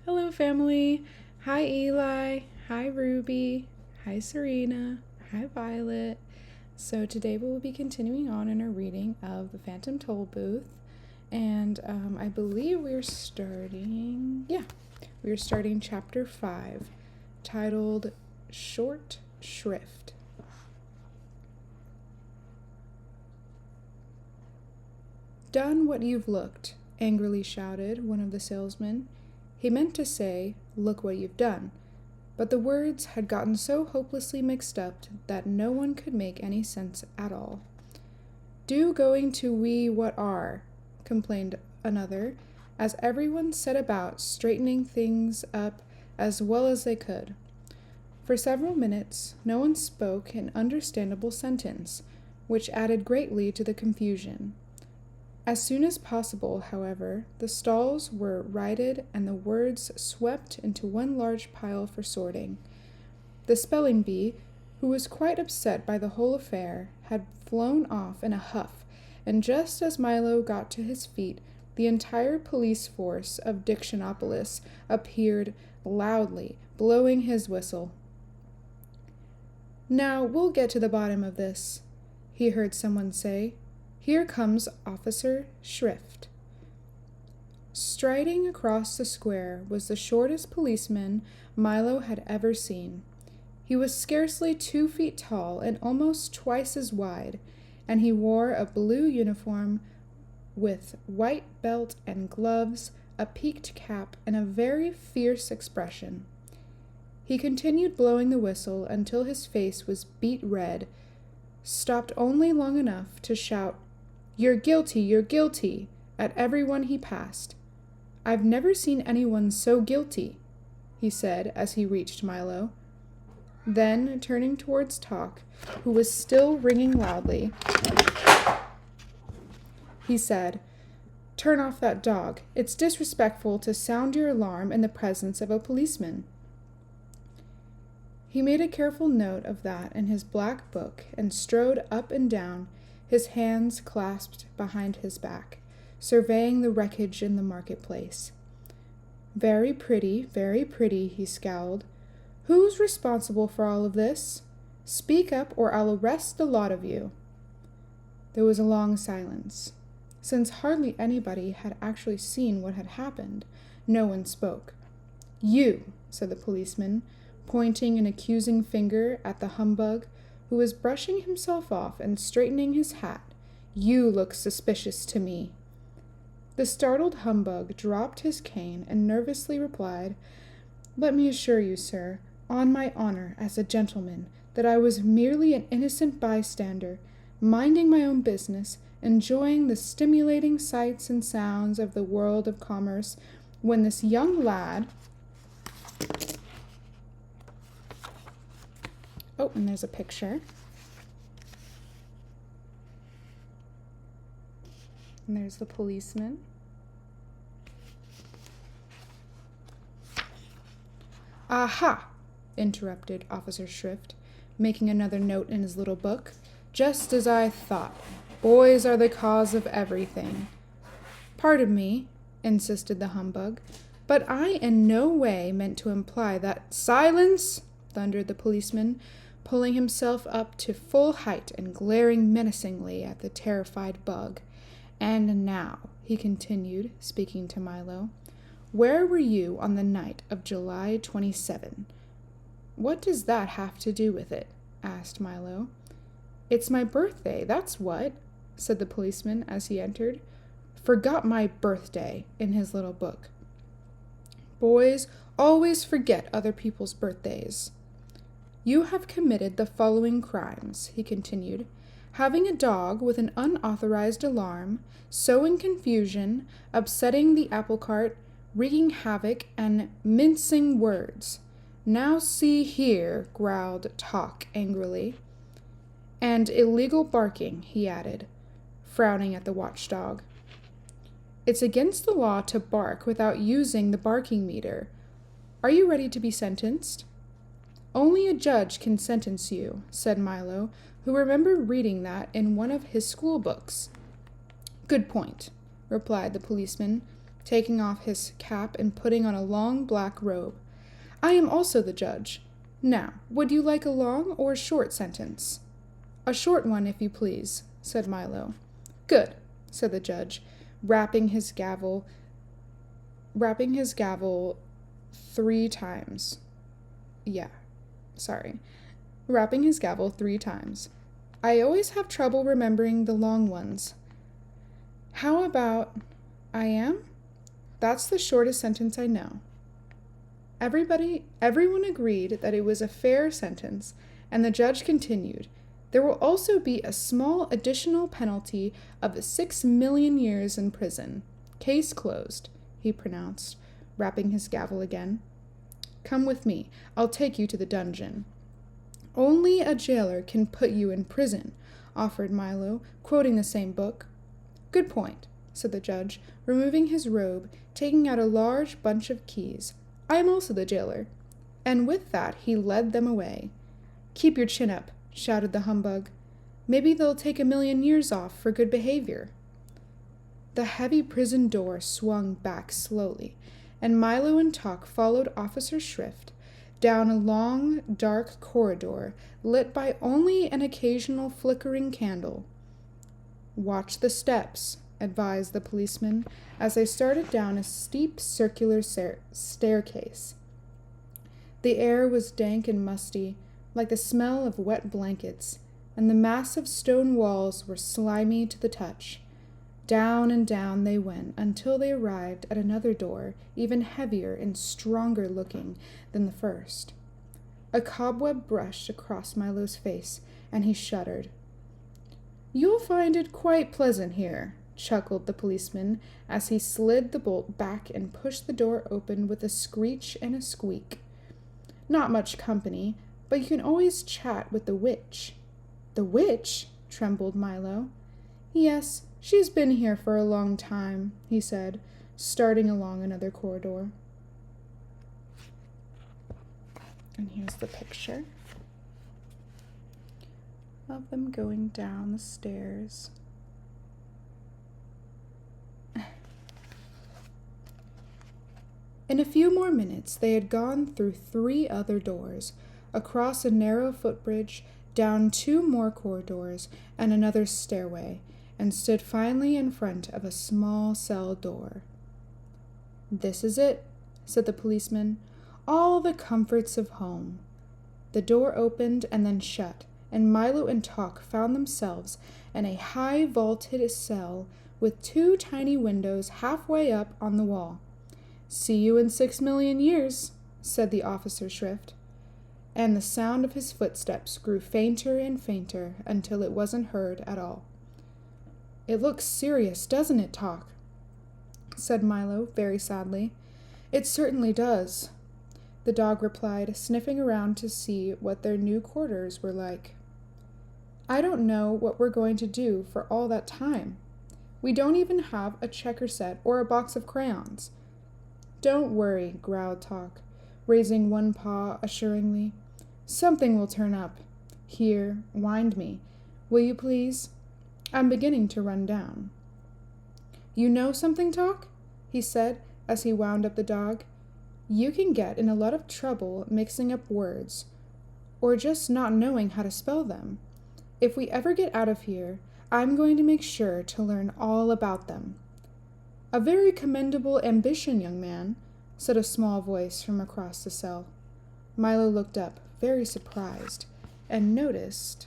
Hello, family. Hi, Eli. Hi, Ruby. Hi, Serena. Hi, Violet. So today we will be continuing on in our reading of the Phantom Tollbooth, and I believe we're starting chapter 5, titled Short Shrift. "Done what you've looked," angrily shouted one of the salesmen. He meant to say, "Look what you've done," but the words had gotten so hopelessly mixed up that no one could make any sense at all. "Do going to we what are," complained another, as everyone set about straightening things up as well as they could. For several minutes no one spoke an understandable sentence, which added greatly to the confusion. As soon as possible, however, the stalls were righted and the words swept into one large pile for sorting. The spelling bee, who was quite upset by the whole affair, had flown off in a huff, and just as Milo got to his feet, the entire police force of Dictionopolis appeared loudly, blowing his whistle. "Now we'll get to the bottom of this," he heard someone say. "Here comes Officer Shrift." Striding across the square was the shortest policeman Milo had ever seen. He was scarcely 2 feet tall and almost twice as wide, and he wore a blue uniform with white belt and gloves, a peaked cap, and a very fierce expression. He continued blowing the whistle until his face was beet red, stopped only long enough to shout, "You're guilty, you're guilty," at everyone he passed. "I've never seen anyone so guilty," he said as he reached Milo. Then, turning towards Talk, who was still ringing loudly, he said, "Turn off that dog. It's disrespectful to sound your alarm in the presence of a policeman." He made a careful note of that in his black book and strode up and down, his hands clasped behind his back, surveying the wreckage in the marketplace. Very pretty," he scowled. "Who's responsible for all of this? Speak up or I'll arrest the lot of you." There was a long silence. Since hardly anybody had actually seen what had happened, no one spoke. "You," said the policeman, pointing an accusing finger at the humbug, who was brushing himself off and straightening his hat. "You look suspicious to me." The startled humbug dropped his cane and nervously replied, "Let me assure you, sir, on my honor as a gentleman, that I was merely an innocent bystander, minding my own business, enjoying the stimulating sights and sounds of the world of commerce, when this young lad..." Oh, and there's a picture. And there's the policeman. "Aha!" interrupted Officer Shrift, making another note in his little book. "Just as I thought. Boys are the cause of everything." "Pardon me," insisted the humbug, "but I in no way meant to imply that—" "Silence!" thundered the policeman, pulling himself up to full height and glaring menacingly at the terrified bug. "And now," he continued, speaking to Milo, "where were you on the night of July 27? "What does that have to do with it?" asked Milo. "It's my birthday, that's what," said the policeman as he entered. "Forgot my birthday," in his little book. "Boys always forget other people's birthdays." "You have committed the following crimes," he continued: "having a dog with an unauthorized alarm, sowing confusion, upsetting the apple cart, wreaking havoc, and mincing words." "Now see here," growled Talk angrily. "And illegal barking," he added, frowning at the watchdog. "It's against the law to bark without using the barking meter. Are you ready to be sentenced?" "Only a judge can sentence you," said Milo, who remembered reading that in one of his school books. "Good point," replied the policeman. taking off his cap and putting on a long black robe. I am also the judge. Now, would you like a long or a short sentence? A short one, if you please, said Milo. Good, said the judge, rapping his gavel 3 times. Rapping his gavel 3 times. I always have trouble remembering the long ones. How about I am? That's the shortest sentence I know. Everyone agreed that it was a fair sentence, and the judge continued, There will also be a small additional penalty of 6 million years in prison. Case closed, he pronounced, rapping his gavel again. Come with me. I'll take you to the dungeon. Only a jailer can put you in prison, offered Milo, quoting the same book. Good point, said the judge, removing his robe, taking out a large bunch of keys. I am also the jailer. And with that he led them away. Keep your chin up, shouted the humbug. Maybe they'll take 1 million years off for good behavior. The heavy prison door swung back slowly, and Milo and Tok followed Officer Shrift down a long, dark corridor lit by only an occasional flickering candle. Watch the steps, advised the policeman as they started down a steep circular staircase. The air was dank and musty, like the smell of wet blankets, and the massive stone walls were slimy to the touch. Down and down they went until they arrived at another door, even heavier and stronger looking than the first. A cobweb brushed across Milo's face, and he shuddered. You'll find it quite pleasant here, chuckled the policeman as he slid the bolt back and pushed the door open with a screech and a squeak. Not much company, but you can always chat with the witch. The witch? Trembled Milo. Yes, she's been here for a long time, he said, starting along another corridor. And here's the picture of them going down the stairs. In a few more minutes, they had gone through 3 other doors, across a narrow footbridge, down 2 more corridors, and another stairway, and stood finally in front of a small cell door. This is it, said the policeman. All the comforts of home. The door opened and then shut, and Milo and Tok found themselves in a high vaulted cell with 2 tiny windows halfway up on the wall. See you in 6 million years, said the officer Shrift, and the sound of his footsteps grew fainter and fainter until it wasn't heard at all. It looks serious, doesn't it, Tok? Said Milo, very sadly. It certainly does, the dog replied, sniffing around to see what their new quarters were like. I don't know what we're going to do for all that time. We don't even have a checker set or a box of crayons. Don't worry, growled Tok, raising one paw assuringly. Something will turn up. Here, wind me. Will you please? I'm beginning to run down. You know something, Tok? He said as he wound up the dog. You can get in a lot of trouble mixing up words, or just not knowing how to spell them. If we ever get out of here, I'm going to make sure to learn all about them. A very commendable ambition, young man, said a small voice from across the cell. Milo looked up, very surprised, and noticed,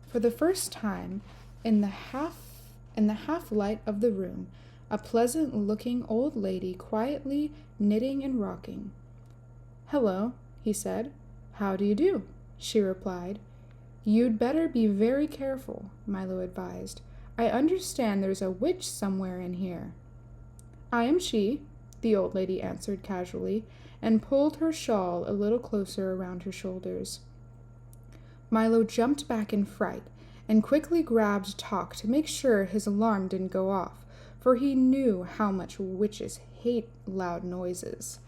for the first time in the half light of the room, a pleasant-looking old lady quietly knitting and rocking. Hello, he said. How do you do? She replied. You'd better be very careful, Milo advised. I understand there's a witch somewhere in here. I am she, the old lady answered casually, and pulled her shawl a little closer around her shoulders. Milo jumped back in fright and quickly grabbed Tok to make sure his alarm didn't go off, for he knew how much witches hate loud noises.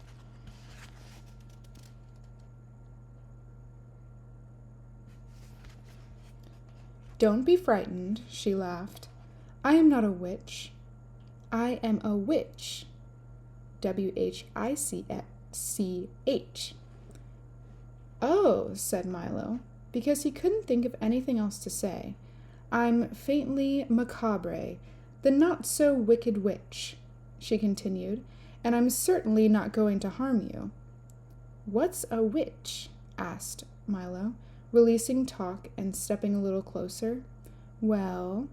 Don't be frightened, she laughed. I am not a witch. I am a witch. W-H-I-C-H. Oh, said Milo, because he couldn't think of anything else to say. I'm faintly macabre, the not-so-wicked witch, she continued, and I'm certainly not going to harm you. What's a witch? Asked Milo, releasing talk and stepping a little closer. Well,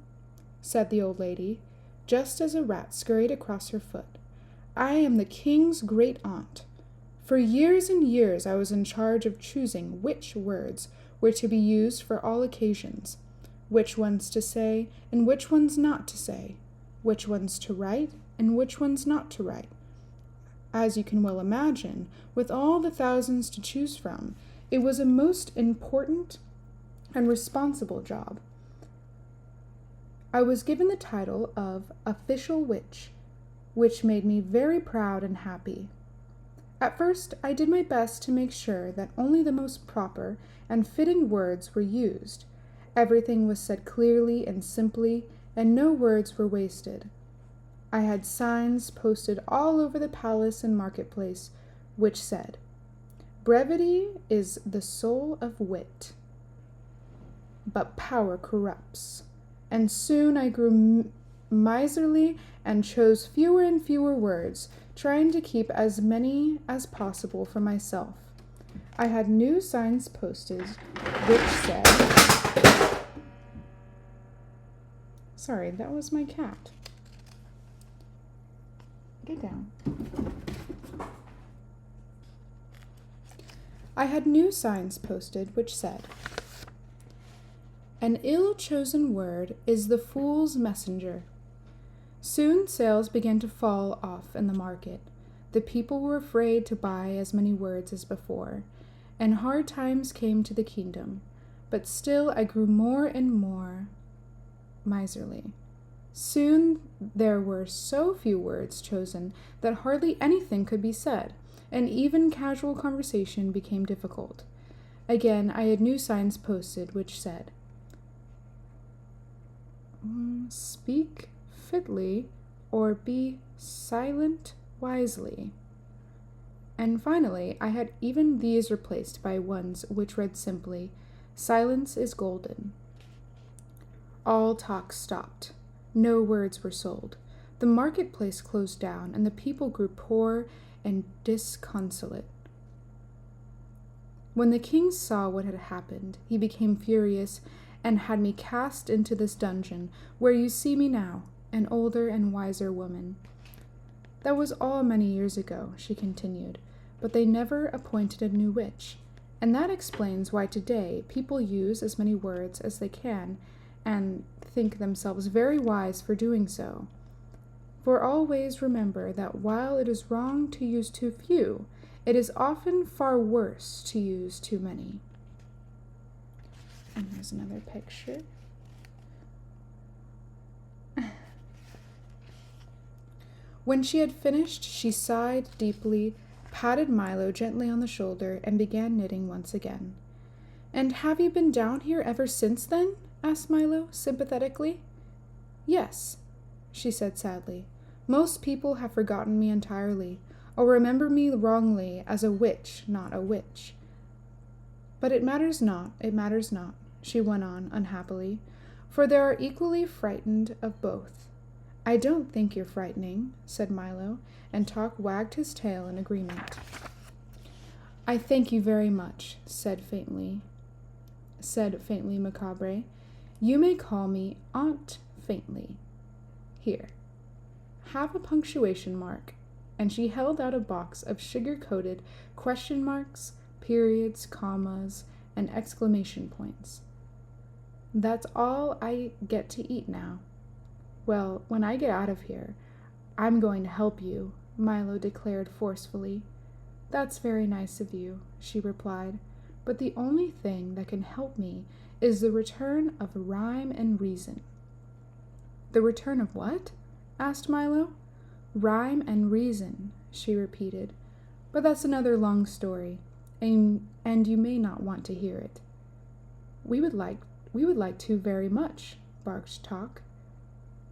said the old lady, just as a rat scurried across her foot, I am the king's great-aunt. For years and years I was in charge of choosing which words were to be used for all occasions, which ones to say and which ones not to say, which ones to write and which ones not to write. As you can well imagine, with all the thousands to choose from, it was a most important and responsible job. I was given the title of Official Witch, which made me very proud and happy. At first, I did my best to make sure that only the most proper and fitting words were used. Everything was said clearly and simply, and no words were wasted. I had signs posted all over the palace and marketplace, which said, "Brevity is the soul of wit, but power corrupts." And soon I grew miserly and chose fewer and fewer words, trying to keep as many as possible for myself. I had new signs posted which said, sorry, that was my cat. Get down. I had new signs posted which said, "An ill-chosen word is the fool's messenger." Soon sales began to fall off in the market. The people were afraid to buy as many words as before, and hard times came to the kingdom. But still I grew more and more miserly. Soon there were so few words chosen that hardly anything could be said, and even casual conversation became difficult. Again, I had new signs posted which said, "Speak fitly, or be silent wisely." And finally, I had even these replaced by ones which read simply, "Silence is golden." All talk stopped. No words were sold. The marketplace closed down, and the people grew poor and disconsolate. When the king saw what had happened, he became furious and had me cast into this dungeon, where you see me now, an older and wiser woman. That was all many years ago, she continued, but they never appointed a new witch, and that explains why today people use as many words as they can and think themselves very wise for doing so. For always remember that while it is wrong to use too few, it is often far worse to use too many. And here's another picture. When she had finished, she sighed deeply, patted Milo gently on the shoulder, and began knitting once again. "And have you been down here ever since then?" asked Milo, sympathetically. "Yes," she said sadly. "Most people have forgotten me entirely, or remember me wrongly as a witch, not a witch. But it matters not, she went on unhappily, for they are equally frightened of both. "I don't think you're frightening," said Milo, and Talk wagged his tail in agreement. "I thank you very much," said faintly Macabre. "You may call me Aunt Faintly. Here, have a punctuation mark," and she held out a box of sugar-coated question marks, periods, commas, and exclamation points. "That's all I get to eat now." "Well, when I get out of here, I'm going to help you," Milo declared forcefully. "That's very nice of you," she replied, "but the only thing that can help me is the return of rhyme and reason." "The return of what?" asked Milo. "Rhyme and reason," she repeated, "but that's another long story, and you may not want to hear it." We would like to very much," barked Talk.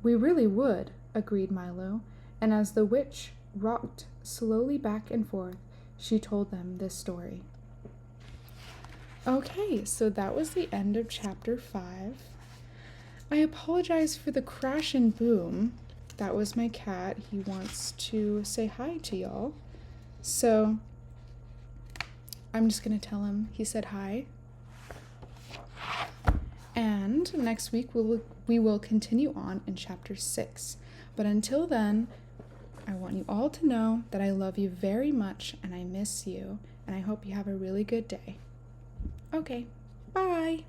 "We really would," agreed Milo, and as the witch rocked slowly back and forth, she told them this story. Okay, so that was the end of chapter 5. I apologize for the crash and boom. That was my cat. He wants to say hi to y'all. So I'm just going to tell him he said hi. And next week we will continue on in chapter 6. But until then, I want you all to know that I love you very much and I miss you, and I hope you have a really good day. Okay, bye!